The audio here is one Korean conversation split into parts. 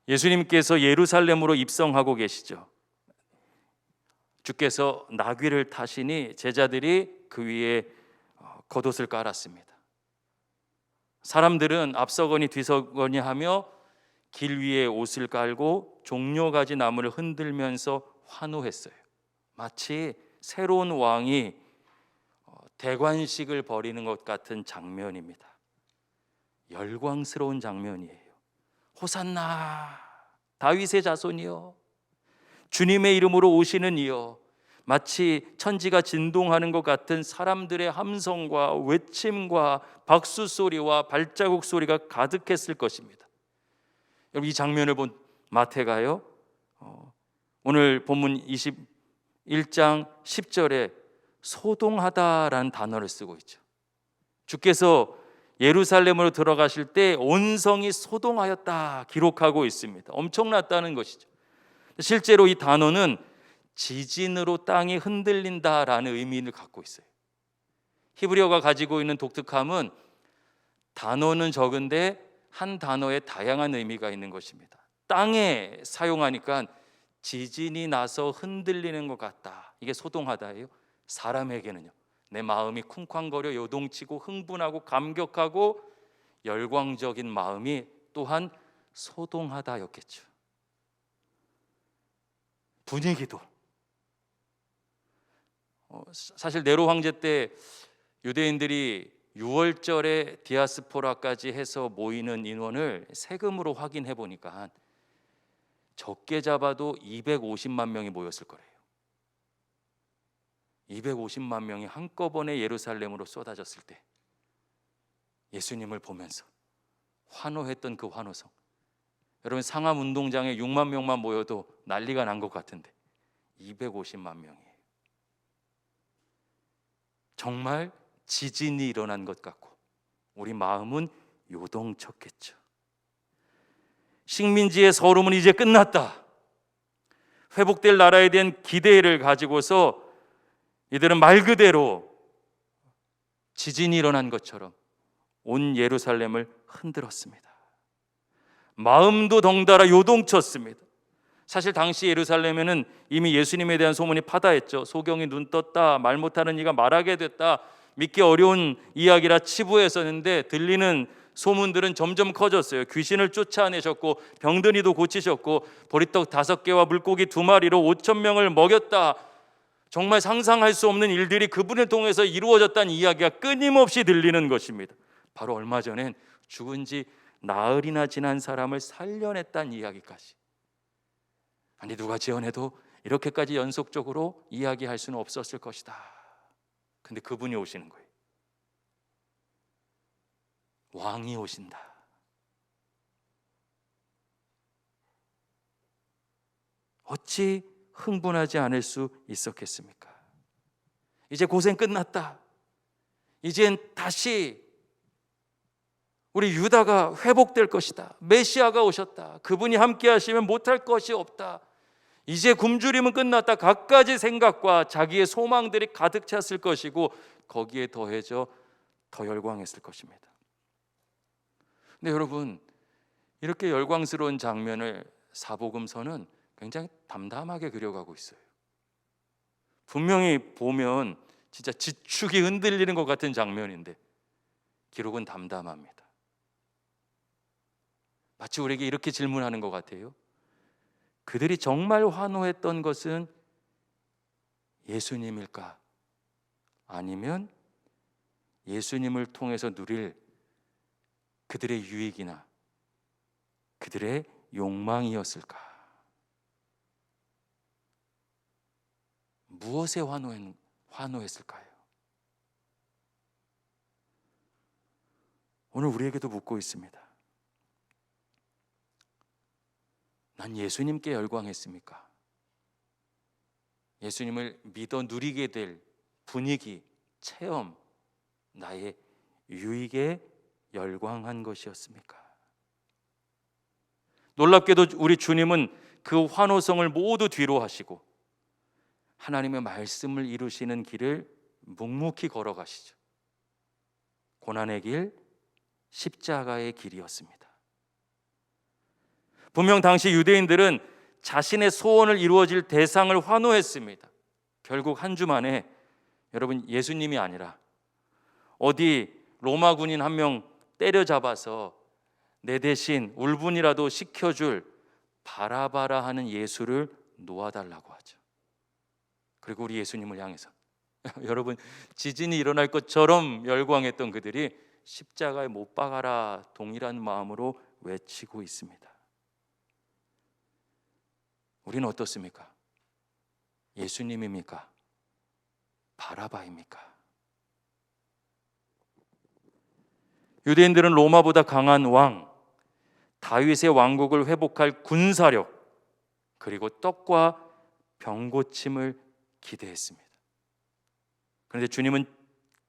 예수님께서 예루살렘으로 입성하고 계시죠. 주께서 나귀를 타시니 제자들이 그 위에 겉옷을 깔았습니다. 사람들은 앞서거니 뒤서거니 하며 길 위에 옷을 깔고 종려가지 나무를 흔들면서 환호했어요. 마치 새로운 왕이 대관식을 벌이는 것 같은 장면입니다. 열광스러운 장면이에요. 호산나 다윗의 자손이여, 주님의 이름으로 오시는 이여. 마치 천지가 진동하는 것 같은 사람들의 함성과 외침과 박수 소리와 발자국 소리가 가득했을 것입니다. 여러분, 이 장면을 본 마태가요, 오늘 본문 21장 10절에 소동하다라는 단어를 쓰고 있죠. 주께서 예루살렘으로 들어가실 때 온 성이 소동하였다 기록하고 있습니다. 엄청났다는 것이죠. 실제로 이 단어는 지진으로 땅이 흔들린다라는 의미를 갖고 있어요. 히브리어가 가지고 있는 독특함은 단어는 적은데 한 단어에 다양한 의미가 있는 것입니다. 땅에 사용하니까 지진이 나서 흔들리는 것 같다, 이게 소동하다예요. 사람에게는요, 내 마음이 쿵쾅거려 요동치고 흥분하고 감격하고 열광적인 마음이 또한 소동하다였겠죠. 분위기도 사실 네로 황제 때 유대인들이 6월절에 디아스포라까지 해서 모이는 인원을 세금으로 확인해 보니까 적게 잡아도 250만 명이 모였을 거래요. 250만 명이 한꺼번에 예루살렘으로 쏟아졌을 때 예수님을 보면서 환호했던 그 환호성, 여러분 상암 운동장에 6만 명만 모여도 난리가 난 것 같은데 250만 명이에요. 정말 지진이 일어난 것 같고 우리 마음은 요동쳤겠죠. 식민지의 서름은 이제 끝났다. 회복될 나라에 대한 기대를 가지고서 이들은 말 그대로 지진이 일어난 것처럼 온 예루살렘을 흔들었습니다. 마음도 덩달아 요동쳤습니다. 사실 당시 예루살렘에는 이미 예수님에 대한 소문이 파다했죠. 소경이 눈 떴다, 말 못하는 이가 말하게 됐다, 믿기 어려운 이야기라 치부했었는데 들리는 소문들은 점점 커졌어요. 귀신을 쫓아내셨고 병든이도 고치셨고 보리떡 5개와 물고기 2마리로 5,000명을 먹였다. 정말 상상할 수 없는 일들이 그분을 통해서 이루어졌다는 이야기가 끊임없이 들리는 것입니다. 바로 얼마 전엔 죽은 지 나흘이나 지난 사람을 살려냈다는 이야기까지. 아니, 누가 지어내도 이렇게까지 연속적으로 이야기할 수는 없었을 것이다. 근데 그분이 오시는 거예요. 왕이 오신다. 어찌 흥분하지 않을 수 있었겠습니까? 이제 고생 끝났다. 이젠 다시 우리 유다가 회복될 것이다. 메시아가 오셨다. 그분이 함께 하시면 못할 것이 없다. 이제 굶주림은 끝났다. 갖가지 생각과 자기의 소망들이 가득 찼을 것이고 거기에 더해져 더 열광했을 것입니다. 근데 여러분, 이렇게 열광스러운 장면을 사복음서는 굉장히 담담하게 그려가고 있어요. 분명히 보면 진짜 지축이 흔들리는 것 같은 장면인데 기록은 담담합니다. 마치 우리에게 이렇게 질문하는 것 같아요. 그들이 정말 환호했던 것은 예수님일까? 아니면 예수님을 통해서 누릴 그들의 유익이나 그들의 욕망이었을까? 무엇에 환호했을까요? 오늘 우리에게도 묻고 있습니다. 난 예수님께 열광했습니까? 예수님을 믿어 누리게 될 분위기, 체험, 나의 유익에 열광한 것이었습니까? 놀랍게도 우리 주님은 그 환호성을 모두 뒤로 하시고 하나님의 말씀을 이루시는 길을 묵묵히 걸어가시죠. 고난의 길, 십자가의 길이었습니다. 분명 당시 유대인들은 자신의 소원을 이루어질 대상을 환호했습니다. 결국 한 주 만에 여러분 예수님이 아니라 어디 로마 군인 한 명 때려잡아서 내 대신 울분이라도 식혀줄 바라바라 하는 예수를 놓아달라고 하죠. 그리고 우리 예수님을 향해서 여러분 지진이 일어날 것처럼 열광했던 그들이 십자가에 못 박아라 동일한 마음으로 외치고 있습니다. 우리는 어떻습니까? 예수님입니까? 바라바입니까? 유대인들은 로마보다 강한 왕, 다윗의 왕국을 회복할 군사력, 그리고 떡과 병고침을 기대했습니다. 그런데 주님은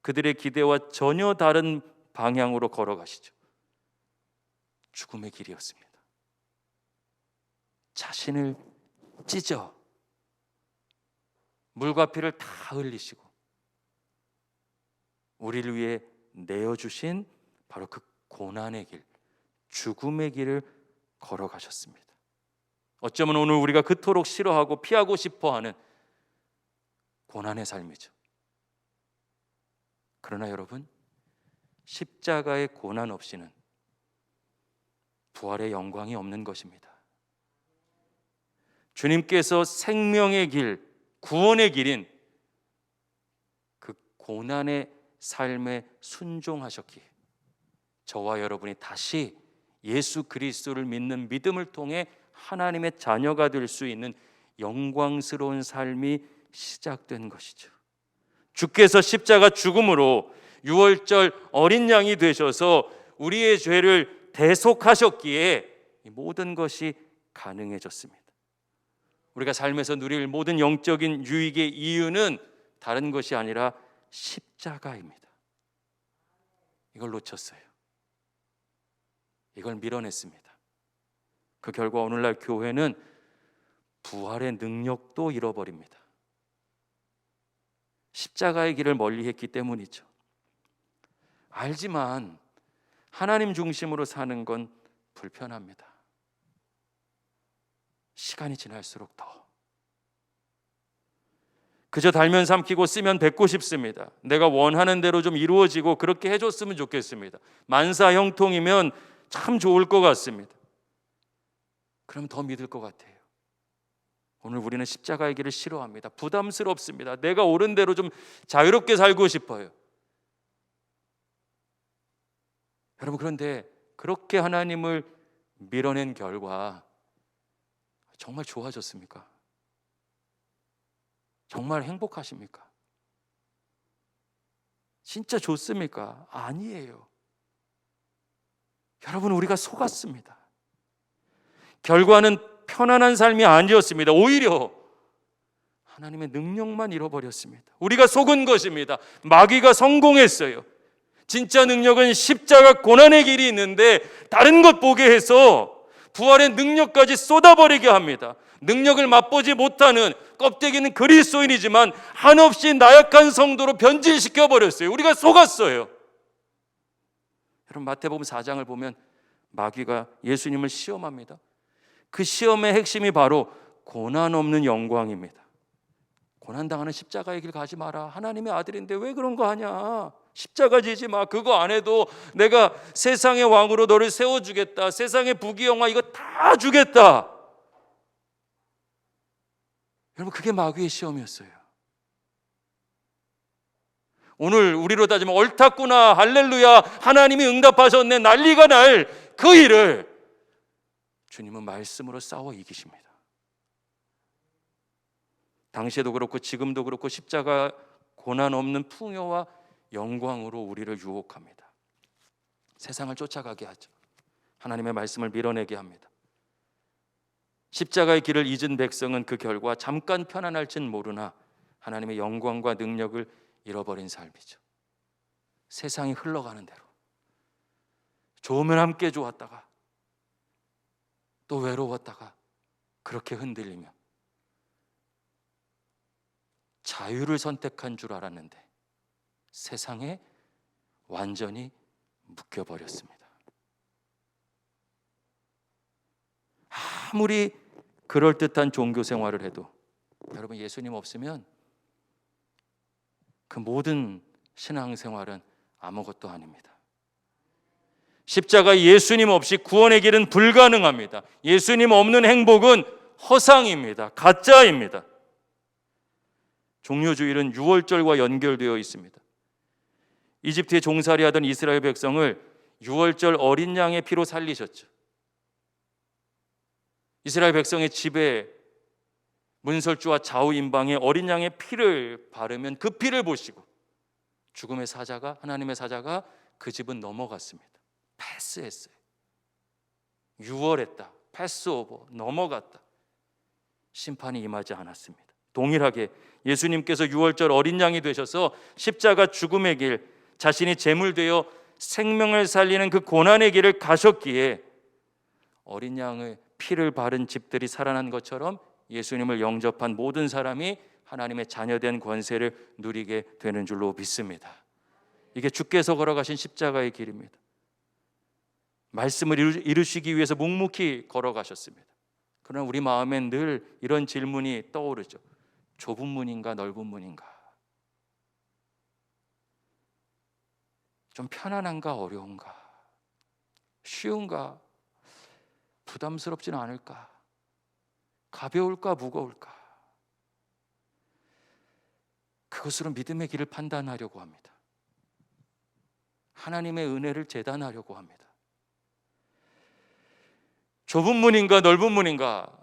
그들의 기대와 전혀 다른 방향으로 걸어가시죠. 죽음의 길이었습니다. 자신을 찢어 물과 피를 다 흘리시고 우리를 위해 내어주신 바로 그 고난의 길, 죽음의 길을 걸어가셨습니다. 어쩌면 오늘 우리가 그토록 싫어하고 피하고 싶어하는 고난의 삶이죠. 그러나 여러분, 십자가의 고난 없이는 부활의 영광이 없는 것입니다. 주님께서 생명의 길, 구원의 길인 그 고난의 삶에 순종하셨기에 저와 여러분이 다시 예수 그리스도를 믿는 믿음을 통해 하나님의 자녀가 될 수 있는 영광스러운 삶이 시작된 것이죠. 주께서 십자가 죽음으로 유월절 어린 양이 되셔서 우리의 죄를 대속하셨기에 이 모든 것이 가능해졌습니다. 우리가 삶에서 누릴 모든 영적인 유익의 이유는 다른 것이 아니라 십자가입니다. 이걸 놓쳤어요. 이걸 밀어냈습니다. 그 결과 오늘날 교회는 부활의 능력도 잃어버립니다. 십자가의 길을 멀리했기 때문이죠. 알지만 하나님 중심으로 사는 건 불편합니다. 시간이 지날수록 더 그저 달면 삼키고 쓰면 뱉고 싶습니다. 내가 원하는 대로 좀 이루어지고 그렇게 해줬으면 좋겠습니다. 만사 형통이면 참 좋을 것 같습니다. 그럼 더 믿을 것 같아요. 오늘 우리는 십자가의 길을 싫어합니다. 부담스럽습니다. 내가 옳은 대로 좀 자유롭게 살고 싶어요. 여러분, 그런데 그렇게 하나님을 밀어낸 결과 정말 좋아졌습니까? 정말 행복하십니까? 진짜 좋습니까? 아니에요. 여러분, 우리가 속았습니다. 결과는 편안한 삶이 아니었습니다. 오히려 하나님의 능력만 잃어버렸습니다. 우리가 속은 것입니다. 마귀가 성공했어요. 진짜 능력은 십자가 고난의 길이 있는데 다른 것 보게 해서 부활의 능력까지 쏟아버리게 합니다. 능력을 맛보지 못하는 껍데기는 그리스도인이지만 한없이 나약한 성도로 변질시켜 버렸어요. 우리가 속았어요. 여러분, 마태복음 4장을 보면 마귀가 예수님을 시험합니다. 그 시험의 핵심이 바로 고난 없는 영광입니다. 고난당하는 십자가의 길 가지 마라. 하나님의 아들인데 왜 그런 거 하냐. 십자가 지지 마. 그거 안 해도 내가 세상의 왕으로 너를 세워주겠다. 세상의 부귀영화 이거 다 주겠다. 여러분, 그게 마귀의 시험이었어요. 오늘 우리로 따지면 옳았구나, 할렐루야, 하나님이 응답하셨네, 난리가 날 그 일을 주님은 말씀으로 싸워 이기십니다. 당시에도 그렇고 지금도 그렇고 십자가 고난 없는 풍요와 영광으로 우리를 유혹합니다. 세상을 쫓아가게 하죠. 하나님의 말씀을 밀어내게 합니다. 십자가의 길을 잊은 백성은 그 결과 잠깐 편안할진 모르나 하나님의 영광과 능력을 잃어버린 삶이죠. 세상이 흘러가는 대로 좋으면 함께 좋았다가 또 외로웠다가 그렇게 흔들리며 자유를 선택한 줄 알았는데 세상에 완전히 묶여버렸습니다. 아무리 그럴듯한 종교 생활을 해도 여러분, 예수님 없으면 그 모든 신앙생활은 아무것도 아닙니다. 십자가 예수님 없이 구원의 길은 불가능합니다. 예수님 없는 행복은 허상입니다. 가짜입니다. 종료주일은 유월절과 연결되어 있습니다. 이집트에 종살이하던 이스라엘 백성을 유월절 어린 양의 피로 살리셨죠. 이스라엘 백성의 집에 문설주와 좌우임방에 어린 양의 피를 바르면 그 피를 보시고 죽음의 사자가, 하나님의 사자가 그 집은 넘어갔습니다. 패스했어요. 유월했다, 패스오버, 넘어갔다. 심판이 임하지 않았습니다. 동일하게 예수님께서 유월절 어린 양이 되셔서 십자가 죽음의 길, 자신이 제물되어 생명을 살리는 그 고난의 길을 가셨기에 어린 양의 피를 바른 집들이 살아난 것처럼 예수님을 영접한 모든 사람이 하나님의 자녀된 권세를 누리게 되는 줄로 믿습니다. 이게 주께서 걸어가신 십자가의 길입니다. 말씀을 이루시기 위해서 묵묵히 걸어가셨습니다. 그러나 우리 마음엔 늘 이런 질문이 떠오르죠. 좁은 문인가 넓은 문인가? 좀 편안한가 어려운가? 쉬운가? 부담스럽지는 않을까? 가벼울까 무거울까? 그것으로 믿음의 길을 판단하려고 합니다. 하나님의 은혜를 재단하려고 합니다. 좁은 문인가 넓은 문인가?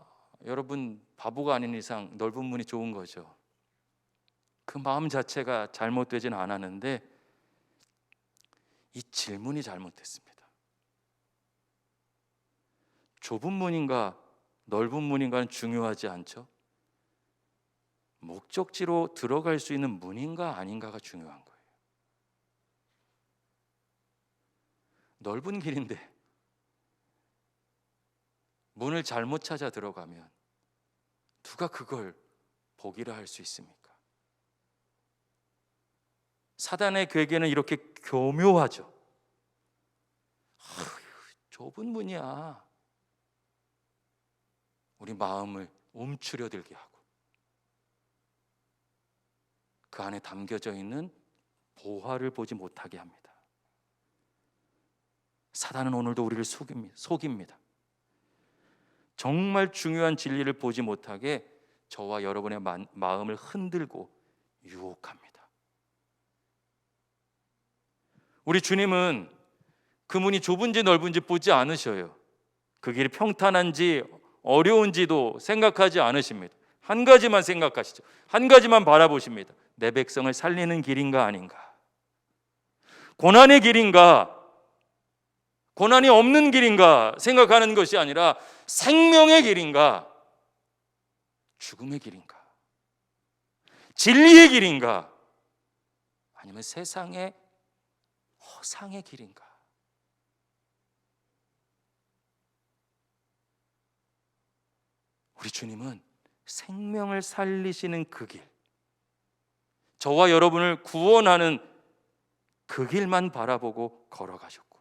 여러분, 바보가 아닌 이상 넓은 문이 좋은 거죠. 그 마음 자체가 잘못되진 않았는데 이 질문이 잘못됐습니다. 좁은 문인가 넓은 문인가는 중요하지 않죠. 목적지로 들어갈 수 있는 문인가 아닌가가 중요한 거예요. 넓은 길인데 문을 잘못 찾아 들어가면 누가 그걸 복이라 할 수 있습니까? 사단의 괴계는 이렇게 교묘하죠. 좁은 문이야. 우리 마음을 움츠려들게 하고 그 안에 담겨져 있는 보화를 보지 못하게 합니다. 사단은 오늘도 우리를 속입니다. 정말 중요한 진리를 보지 못하게 저와 여러분의 마음을 흔들고 유혹합니다. 우리 주님은 그 문이 좁은지 넓은지 보지 않으셔요. 그 길이 평탄한지 어려운지도 생각하지 않으십니다. 한 가지만 생각하시죠. 한 가지만 바라보십니다. 내 백성을 살리는 길인가 아닌가? 고난의 길인가? 고난이 없는 길인가 생각하는 것이 아니라 생명의 길인가? 죽음의 길인가? 진리의 길인가? 아니면 세상의 허상의 길인가? 우리 주님은 생명을 살리시는 그 길, 저와 여러분을 구원하는 그 길만 바라보고 걸어가셨고,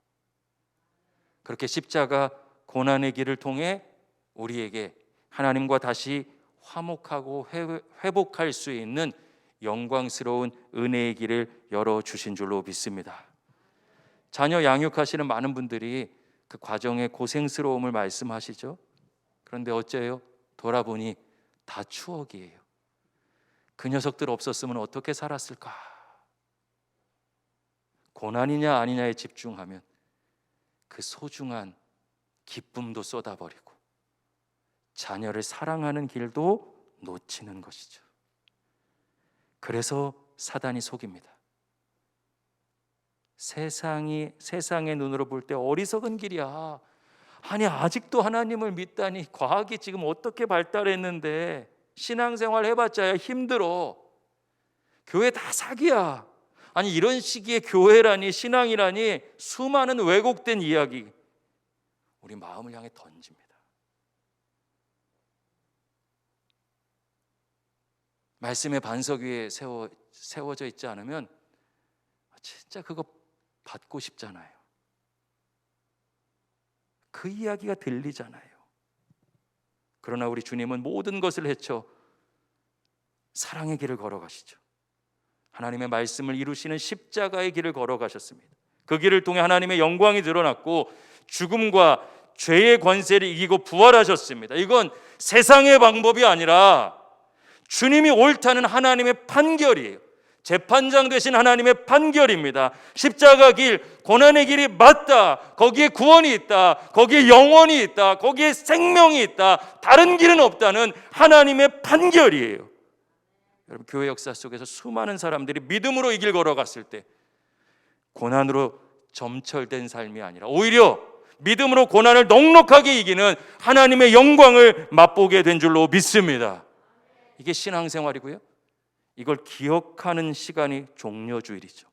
그렇게 십자가 고난의 길을 통해 우리에게 하나님과 다시 화목하고 회복할 수 있는 영광스러운 은혜의 길을 열어주신 줄로 믿습니다. 자녀 양육하시는 많은 분들이 그 과정의 고생스러움을 말씀하시죠. 그런데 어째요? 돌아보니 다 추억이에요. 그 녀석들 없었으면 어떻게 살았을까? 고난이냐 아니냐에 집중하면 그 소중한 기쁨도 쏟아버리고 자녀를 사랑하는 길도 놓치는 것이죠. 그래서 사단이 속입니다. 세상의 눈으로 볼 때 어리석은 길이야. 아니, 아직도 하나님을 믿다니, 과학이 지금 어떻게 발달했는데 신앙생활 해봤자 힘들어. 교회 다 사기야. 아니, 이런 시기에 교회라니 신앙이라니 수많은 왜곡된 이야기 우리 마음을 향해 던집니다. 말씀의 반석 위에 세워져 있지 않으면 진짜 그거 받고 싶잖아요. 그 이야기가 들리잖아요. 그러나 우리 주님은 모든 것을 헤쳐 사랑의 길을 걸어가시죠. 하나님의 말씀을 이루시는 십자가의 길을 걸어가셨습니다. 그 길을 통해 하나님의 영광이 드러났고 죽음과 죄의 권세를 이기고 부활하셨습니다. 이건 세상의 방법이 아니라 주님이 옳다는 하나님의 판결이에요. 재판장 되신 하나님의 판결입니다. 십자가 길, 고난의 길이 맞다. 거기에 구원이 있다. 거기에 영원이 있다. 거기에 생명이 있다. 다른 길은 없다는 하나님의 판결이에요. 여러분, 교회 역사 속에서 수많은 사람들이 믿음으로 이 길 걸어갔을 때 고난으로 점철된 삶이 아니라 오히려 믿음으로 고난을 넉넉하게 이기는 하나님의 영광을 맛보게 된 줄로 믿습니다. 이게 신앙생활이고요. 이걸 기억하는 시간이 종려주일이죠.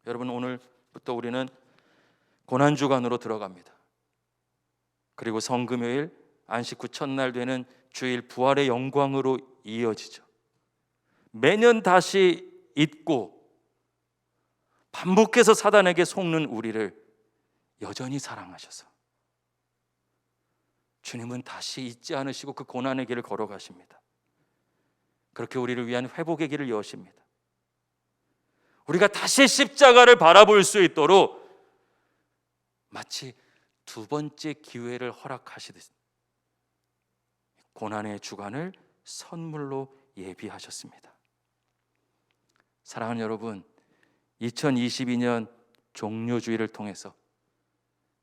여러분, 오늘부터 우리는 고난주간으로 들어갑니다. 그리고 성금요일, 안식 후 첫날 되는 주일 부활의 영광으로 이어지죠. 매년 다시 잊고 반복해서 사단에게 속는 우리를 여전히 사랑하셔서 주님은 다시 잊지 않으시고 그 고난의 길을 걸어가십니다. 그렇게 우리를 위한 회복의 길을 여십니다. 우리가 다시 십자가를 바라볼 수 있도록 마치 두 번째 기회를 허락하시듯 고난의 주간을 선물로 예비하셨습니다. 사랑하는 여러분, 2022년 종료주일을 통해서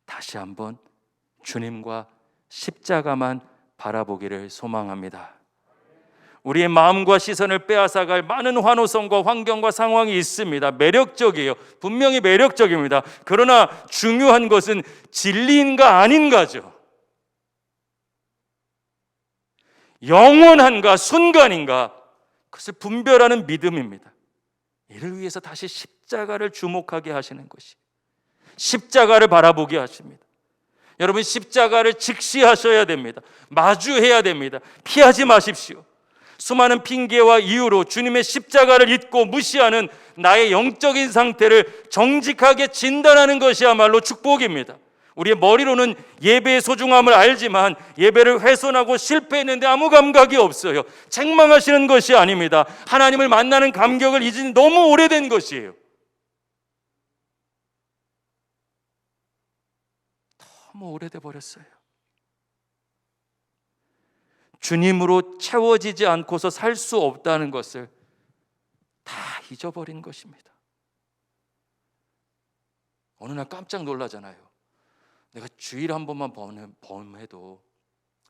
다시 한번 주님과 십자가만 바라보기를 소망합니다. 우리의 마음과 시선을 빼앗아갈 많은 환호성과 환경과 상황이 있습니다. 매력적이에요. 분명히 매력적입니다. 그러나 중요한 것은 진리인가 아닌가죠. 영원한가 순간인가, 그것을 분별하는 믿음입니다. 이를 위해서 다시 십자가를 주목하게 하시는 것이, 십자가를 바라보게 하십니다. 여러분, 십자가를 직시하셔야 됩니다. 마주해야 됩니다. 피하지 마십시오. 수많은 핑계와 이유로 주님의 십자가를 잊고 무시하는 나의 영적인 상태를 정직하게 진단하는 것이야말로 축복입니다. 우리의 머리로는 예배의 소중함을 알지만 예배를 훼손하고 실패했는데 아무 감각이 없어요. 책망하시는 것이 아닙니다. 하나님을 만나는 감격을 잊은 너무 오래된 것이에요. 너무 오래돼 버렸어요. 주님으로 채워지지 않고서 살 수 없다는 것을 다 잊어버린 것입니다. 어느 날 깜짝 놀라잖아요. 내가 주일 한 번만 범해도,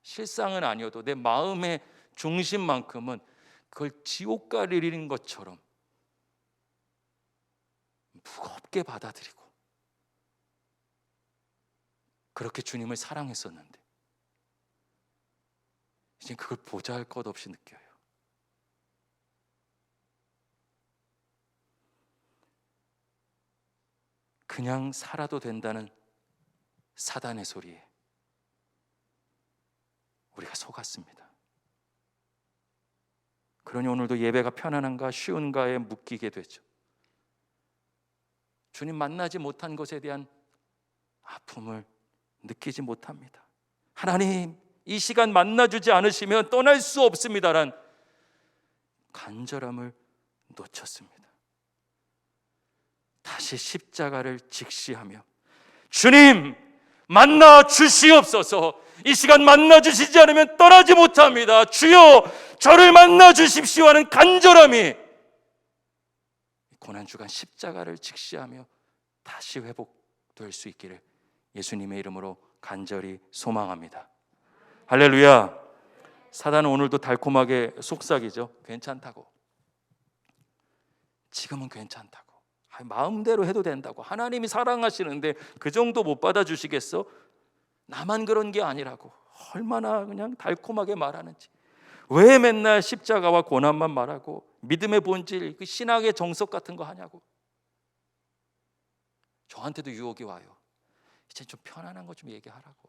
실상은 아니어도 내 마음의 중심만큼은 그걸 지옥 갈 일인 것처럼 무겁게 받아들이고 그렇게 주님을 사랑했었는데 이제 그걸 보잘것없이 느껴요. 그냥 살아도 된다는 사단의 소리에 우리가 속았습니다. 그러니 오늘도 예배가 편안한가 쉬운가에 묶이게 되죠. 주님 만나지 못한 것에 대한 아픔을 느끼지 못합니다. 하나님, 이 시간 만나주지 않으시면 떠날 수 없습니다란 간절함을 놓쳤습니다. 다시 십자가를 직시하며 주님 만나 주시옵소서. 이 시간 만나 주시지 않으면 떠나지 못합니다. 주여 저를 만나 주십시오 하는 간절함이 고난주간 십자가를 직시하며 다시 회복될 수 있기를 예수님의 이름으로 간절히 소망합니다. 할렐루야. 사단은 오늘도 달콤하게 속삭이죠. 괜찮다고, 지금은 괜찮다고, 마음대로 해도 된다고, 하나님이 사랑하시는데 그 정도 못 받아주시겠어? 나만 그런 게 아니라고. 얼마나 그냥 달콤하게 말하는지. 왜 맨날 십자가와 고난만 말하고 믿음의 본질, 그 신학의 정석 같은 거 하냐고. 저한테도 유혹이 와요. 이제 좀 편안한 거 좀 얘기하라고.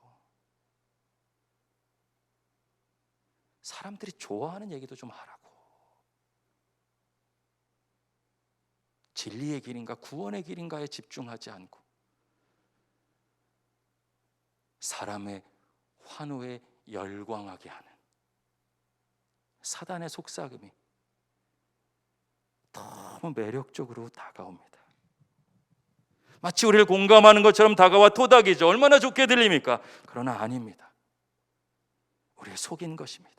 사람들이 좋아하는 얘기도 좀 하라고. 진리의 길인가 구원의 길인가에 집중하지 않고 사람의 환호에 열광하게 하는 사단의 속삭임이 너무 매력적으로 다가옵니다. 마치 우리를 공감하는 것처럼 다가와 토닥이죠. 얼마나 좋게 들립니까? 그러나 아닙니다. 우리를 속인 것입니다.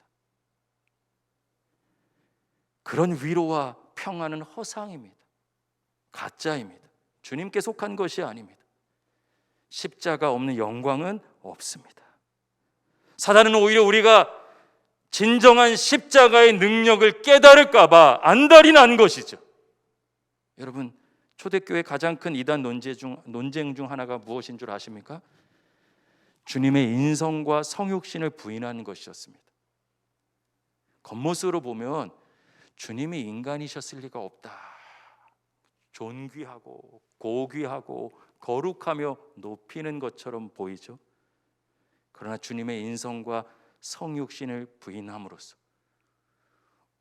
그런 위로와 평안은 허상입니다. 가짜입니다. 주님께 속한 것이 아닙니다. 십자가 없는 영광은 없습니다. 사단은 오히려 우리가 진정한 십자가의 능력을 깨달을까 봐 안달이 난 것이죠. 여러분, 초대교회 가장 큰 이단 논쟁 중 하나가 무엇인 줄 아십니까? 주님의 인성과 성육신을 부인하는 것이었습니다. 겉모습으로 보면 주님이 인간이셨을 리가 없다. 존귀하고 고귀하고 거룩하며 높이는 것처럼 보이죠. 그러나 주님의 인성과 성육신을 부인함으로써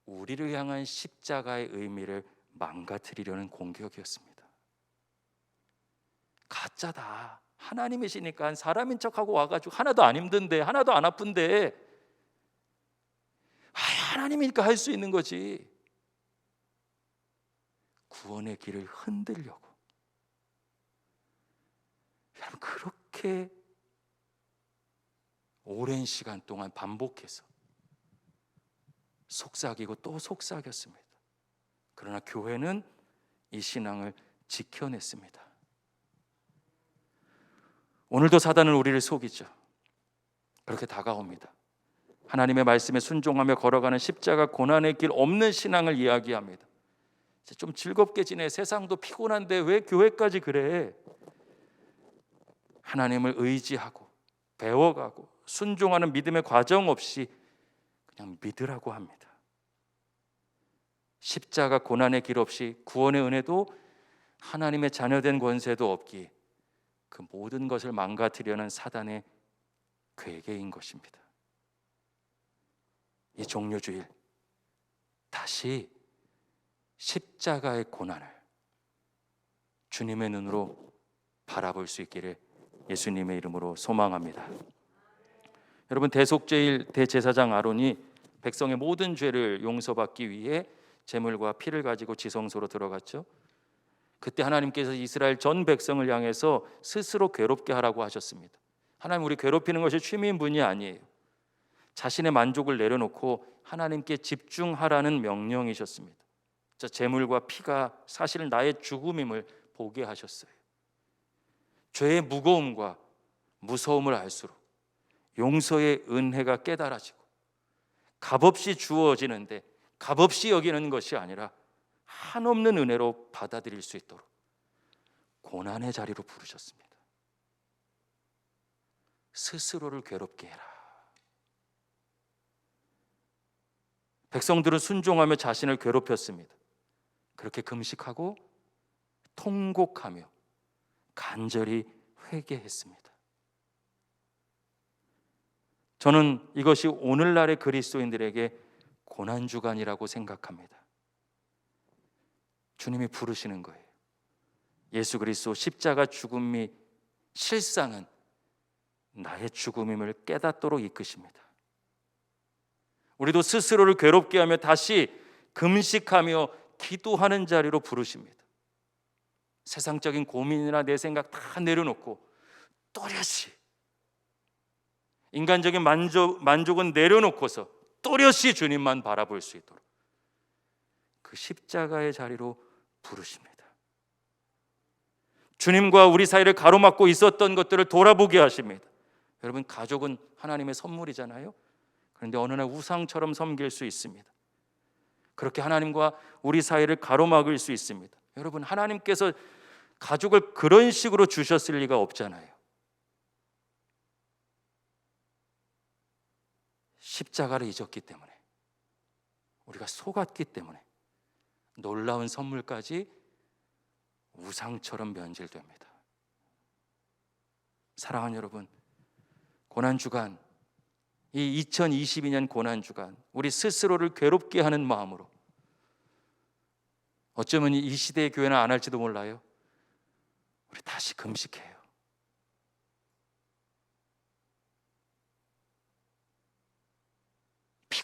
우리를 향한 십자가의 의미를 망가뜨리려는 공격이었습니다. 가짜다. 하나님이시니까 사람인 척하고 와가지고 하나도 안 힘든데, 하나도 안 아픈데, 하나님이니까 할 수 있는 거지. 구원의 길을 흔들려고. 여러분, 그렇게 오랜 시간 동안 반복해서 속삭이고 또 속삭였습니다. 그러나 교회는 이 신앙을 지켜냈습니다. 오늘도 사단은 우리를 속이죠. 그렇게 다가옵니다. 하나님의 말씀에 순종하며 걸어가는 십자가 고난의 길 없는 신앙을 이야기합니다. 좀 즐겁게 지내. 세상도 피곤한데 왜 교회까지 그래? 하나님을 의지하고 배워가고 순종하는 믿음의 과정 없이 그냥 믿으라고 합니다. 십자가 고난의 길 없이 구원의 은혜도 하나님의 자녀된 권세도 없기에 그 모든 것을 망가뜨리려는 사단의 괴계인 것입니다. 이 종료주일 다시 십자가의 고난을 주님의 눈으로 바라볼 수 있기를 예수님의 이름으로 소망합니다. 여러분, 대속죄일 대제사장 아론이 백성의 모든 죄를 용서받기 위해 제물과 피를 가지고 지성소로 들어갔죠. 그때 하나님께서 이스라엘 전 백성을 향해서 스스로 괴롭게 하라고 하셨습니다. 하나님, 우리 괴롭히는 것이 취미인 분이 아니에요. 자신의 만족을 내려놓고 하나님께 집중하라는 명령이셨습니다. 제물과 피가 사실 나의 죽음임을 보게 하셨어요. 죄의 무거움과 무서움을 알수록 용서의 은혜가 깨달아지고 값없이 주어지는데 값없이 여기는 것이 아니라 한없는 은혜로 받아들일 수 있도록 고난의 자리로 부르셨습니다. 스스로를 괴롭게 해라. 백성들은 순종하며 자신을 괴롭혔습니다. 그렇게 금식하고 통곡하며 간절히 회개했습니다. 저는 이것이 오늘날의 그리스도인들에게 고난주간이라고 생각합니다. 주님이 부르시는 거예요. 예수 그리스도 십자가 죽음이 실상은 나의 죽음임을 깨닫도록 이끄십니다. 우리도 스스로를 괴롭게 하며 다시 금식하며 기도하는 자리로 부르십니다. 세상적인 고민이나 내 생각 다 내려놓고 또렷이 인간적인 만족은 내려놓고서 또렷이 주님만 바라볼 수 있도록 그 십자가의 자리로 부르십니다. 주님과 우리 사이를 가로막고 있었던 것들을 돌아보게 하십니다. 여러분, 가족은 하나님의 선물이잖아요. 그런데 어느 날 우상처럼 섬길 수 있습니다. 그렇게 하나님과 우리 사이를 가로막을 수 있습니다. 여러분, 하나님께서 가족을 그런 식으로 주셨을 리가 없잖아요. 십자가를 잊었기 때문에, 우리가 속았기 때문에 놀라운 선물까지 우상처럼 변질됩니다. 사랑하는 여러분, 고난주간, 이 2022년 고난주간, 우리 스스로를 괴롭게 하는 마음으로, 어쩌면 이 시대의 교회는 안 할지도 몰라요. 우리 다시 금식해요.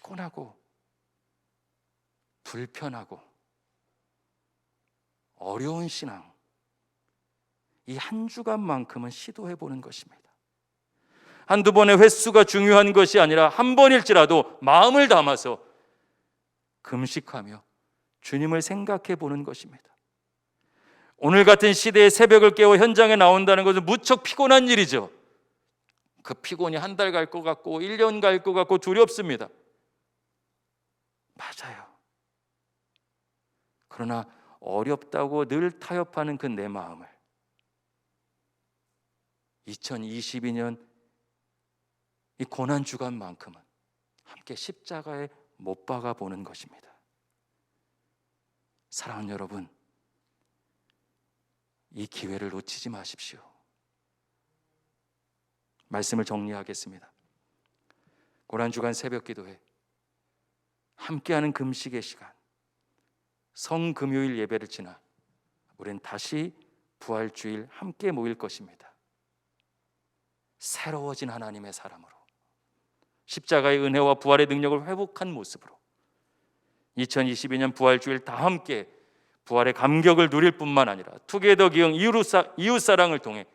피곤하고 불편하고 어려운 신앙, 이 한 주간만큼은 시도해 보는 것입니다. 한두 번의 횟수가 중요한 것이 아니라 한 번일지라도 마음을 담아서 금식하며 주님을 생각해 보는 것입니다. 오늘 같은 시대에 새벽을 깨워 현장에 나온다는 것은 무척 피곤한 일이죠. 그 피곤이 한 달 갈 것 같고 1년 갈 것 같고 두렵습니다. 맞아요. 그러나 어렵다고 늘 타협하는 그 내 마음을 2022년 이 고난주간만큼은 함께 십자가에 못 박아 보는 것입니다. 사랑하는 여러분, 이 기회를 놓치지 마십시오. 말씀을 정리하겠습니다. 고난주간 새벽기도회, 함께하는 금식의 시간, 성금요일 예배를 지나 우리는 다시 부활주일 함께 모일 것입니다. 새로워진 하나님의 사람으로, 십자가의 은혜와 부활의 능력을 회복한 모습으로 2022년 부활주일 다 함께 부활의 감격을 누릴 뿐만 아니라 투게더 기영 이웃사랑을 통해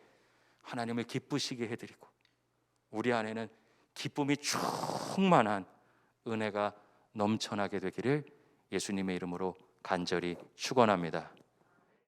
하나님을 기쁘시게 해드리고 우리 안에는 기쁨이 충만한 은혜가 넘쳐나게 되기를 예수님의 이름으로 간절히 축원합니다.